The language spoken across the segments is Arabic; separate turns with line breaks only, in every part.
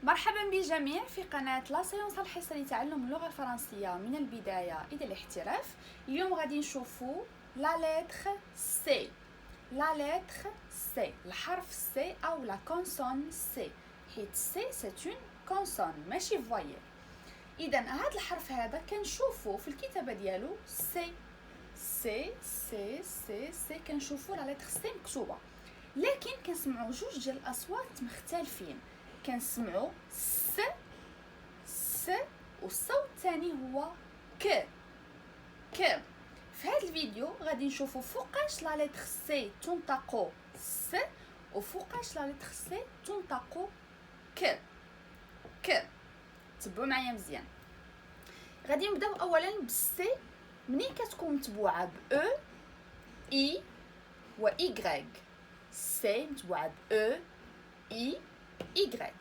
مرحبا بالجميع في قناة لا سيونس الحصة لتعلم اللغة الفرنسية من البداية إلى الاحتراف. اليوم غادي نشوفوا لا لتر سي. لا لتر سي، الحرف سي أو لا كونسون سي، حيت سي سيت اون كونسون ماشي فوايل. إذا هذا الحرف هذا كنشوفوا في الكتابة ديالو سي سي سي سي سي، كنشوفوا لا لتر سي مكتوبة، لكن كنسمعوا جوج ديال الأصوات مختلفين. كنسمعوا س س والصوت الثاني هو ك ك. في هذا الفيديو غادي نشوفوا فوقاش لا لتر سي تنطق س وفوقاش لا لتر سي تنطق ك ك. تبعوا معايا مزيان. غادي نبداو اولا بالسي. منين كتكون متبوعه ب او اي و ايغريك، سي متبوعه ب او اي إيغريك.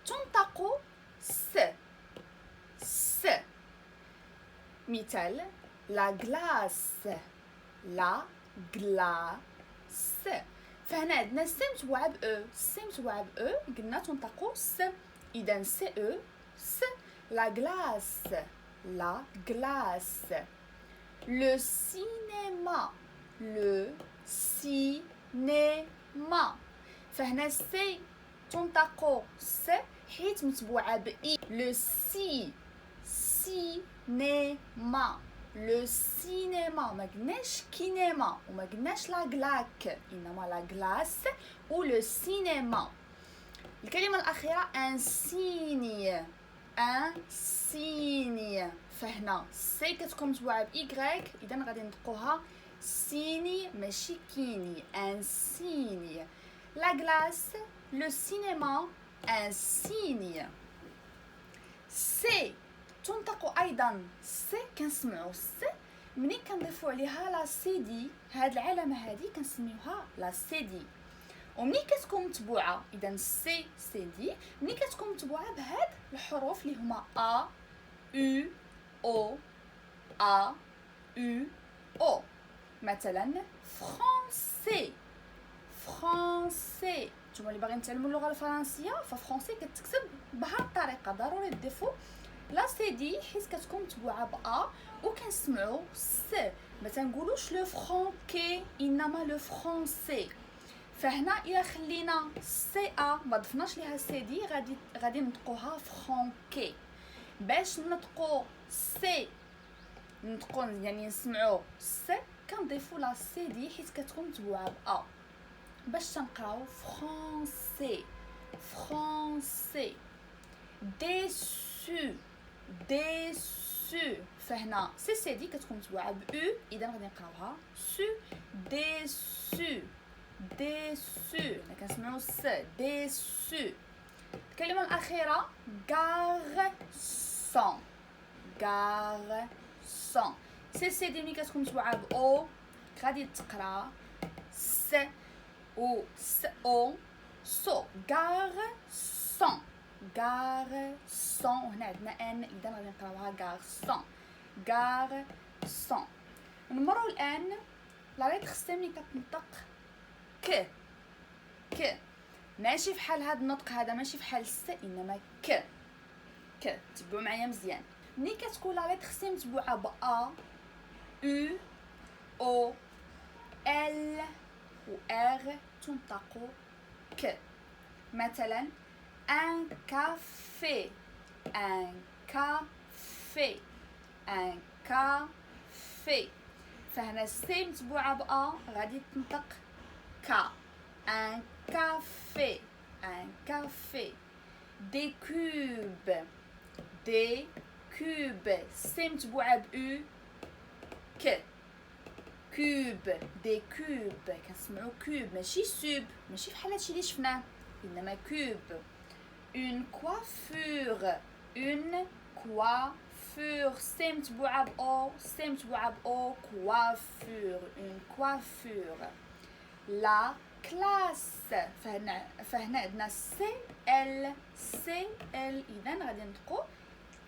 تنطق س س. مثال لا غلاس، لا غلاس. فهنا عندنا سي متبوعة ب او، سي متبوعة ب او قلنا تنطق س، إذا سي او س. لا غلاس، لا غلاس. لو سينما، لو سينما. فهنا سي تنطق س حيت متبوعة ب إي. لو سي سينما، لو سينما. ما قلناش كينما وما قلناش لا غلاك، إنما لا غلاس و لو سينما. الكلمة الأخيرة ان سيني، ان سيني. فهنا سي كتكون متبوعة ب إيغريك، إذا غادي نطقوها سيني ماشي كيني، ان سيني. La glace, le cinéma, un signe. سي تنطق أيضا سي. كنسمعوا سي منين كنضيفوا عليها لا سي دي، هاد العلامة هادي كنسميوها لا سي دي. ومنين كتكون متبوعة، إذا سي سي دي منين كتكون متبوعة بهاد الحروف اللي هما أ أو أو أ أو أو. مثلا فرونسي، فرونسي. نتوما اللي باغيين تعلموا اللغه الفرنسيه ففرونسي كتكتب بهذه الطريقه، ضروري تضيفوا لا سي دي حيت كتكون متبوعه با وكنسمعوا س. ما تنقولوش لو فرونكي انما لو فرونسي. فهنا الا خلينا سي ا ما ضفناش ليها سي دي غادي نطقوها فرونكي. باش نطقوا سي، نطقوا يعني نسمعوا س، كنضيفوا لا سي دي حيت كتكون متبوعه با. باش تنقراو فرونسي فرونسي. ديسو ديسو. فهنا سي سي دي كتكون متبوعه ب او، اذا غادي نقراوها سو. ديسو ديسو. حنا كنسمعوا س ديسو. الكلمه الاخيره غارسون غارسون. سي سي دي ملي كتكون متبوعه ب او غادي تقرا س او س او سو. غارسون غارسون. وهنا عندنا ان، اذا غادي نقراوها غارسون غارسون. نمروا الان لا لتر سي ملي كتنطق ك ك. ماشي فحال هذا النطق هذا، ماشي فحال س، انما ك ك. تبعوا معايا مزيان. ملي كتكون لا لتر سي متبوعه ب ا او او ال و ار تنطق ك. مثلا ان كافي، ان كافي ان كافي. فهنا سي متبوعه ب ا غادي تنطق ك. ان كافي ان كافي. دي كوب دي كوب. سي متبوعه ب او ك. كوب دي كوب. كنسمعوا كوب ماشي سوب، ماشي بحال هادشي اللي شفناه، انما كوب. اون كوافور اون كوافور. سي متبوعه ب او، سي متبوعه ب او كوافور اون كوافور. لا كلاس. فهنا عندنا سي ال سي ال، اذا غادي نطقوا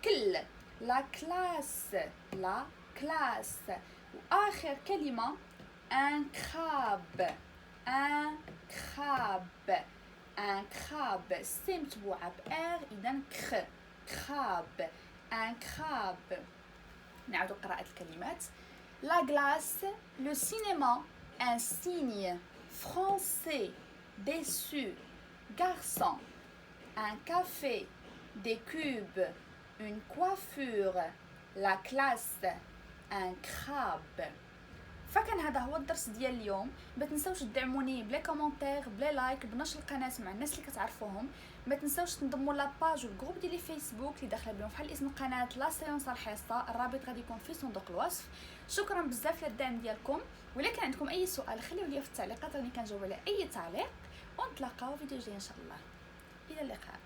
كل. لا كلاس لا كلاس. واخر كلمه ان كراب ان كراب. ان كراب، سي متبوعة بار إذا كخ، كراب، ان كراب. نعود قراءة الكلمات. لا glace, le cinéma, un signe, français, déçu, garçon, un café, des cubes, une coiffure, la classe, un crabe. فكان هذا هو الدرس ديال اليوم. ما تنساوش تدعموني بلا كومونتير بلا لايك بنشر القناه مع الناس اللي كتعرفوهم. ما تنساوش تنضموا لاباج والجروب ديال فيسبوك اللي داخله بهم بحال اسم القناه لا سيونس الحصه، الرابط غادي يكون في صندوق الوصف. شكرا بزاف للدعم ديالكم، ولكن عندكم اي سؤال خليوه لي في التعليقات راني كنجاوب على اي تعليق، ونتلاقاو فيديو جاي ان شاء الله. الى اللقاء.